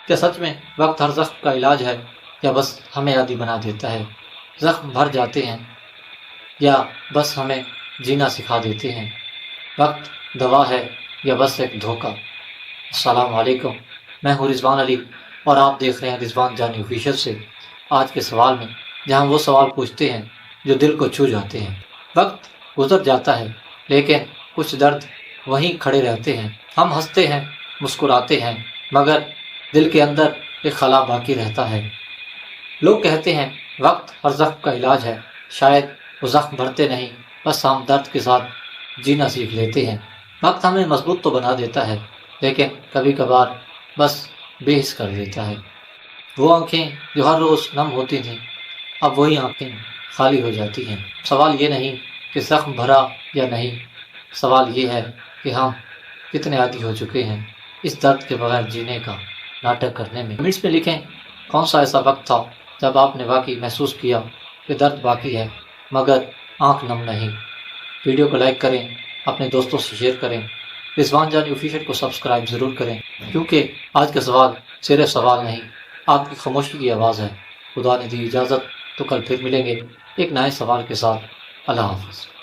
کیا سچ میں وقت ہر زخم کا علاج ہے یا بس ہمیں عادی بنا دیتا ہے؟ زخم بھر جاتے ہیں یا بس ہمیں جینا سکھا دیتے ہیں؟ وقت دوا ہے یا بس ایک دھوکہ؟ السلام علیکم، میں ہوں رضوان علی اور آپ دیکھ رہے ہیں رضوان جانی آفیشیل سے۔ آج کے سوال میں جہاں وہ سوال پوچھتے ہیں جو دل کو چھو جاتے ہیں۔ وقت گزر جاتا ہے لیکن کچھ درد وہیں کھڑے رہتے ہیں۔ ہم ہنستے ہیں، مسکراتے ہیں، مگر دل کے اندر ایک خلا باقی رہتا ہے۔ لوگ کہتے ہیں وقت ہر زخم کا علاج ہے، شاید وہ زخم بھرتے نہیں، بس ہم درد کے ساتھ جینا سیکھ لیتے ہیں۔ وقت ہمیں مضبوط تو بنا دیتا ہے لیکن کبھی کبھار بس بے حس کر دیتا ہے۔ وہ آنکھیں جو ہر روز نم ہوتی تھیں اب وہی آنکھیں خالی ہو جاتی ہیں۔ سوال یہ نہیں کہ زخم بھرا یا نہیں، سوال یہ ہے کہ ہم کتنے عادی ہو چکے ہیں اس درد کے بغیر جینے کا ناٹک کرنے میں۔ کمنٹس میں لکھیں کون سا ایسا وقت تھا جب آپ نے واقعی محسوس کیا کہ درد باقی ہے مگر آنکھ نم نہیں۔ ویڈیو کو لائک کریں، اپنے دوستوں سے شیئر کریں، رضوان جانی آفیشیل کو سبسکرائب ضرور کریں، کیونکہ آج کا سوال صرف سوال نہیں، آپ کی خاموشی کی آواز ہے۔ خدا نے دی اجازت تو کل پھر ملیں گے ایک نئے سوال کے ساتھ۔ اللہ حافظ۔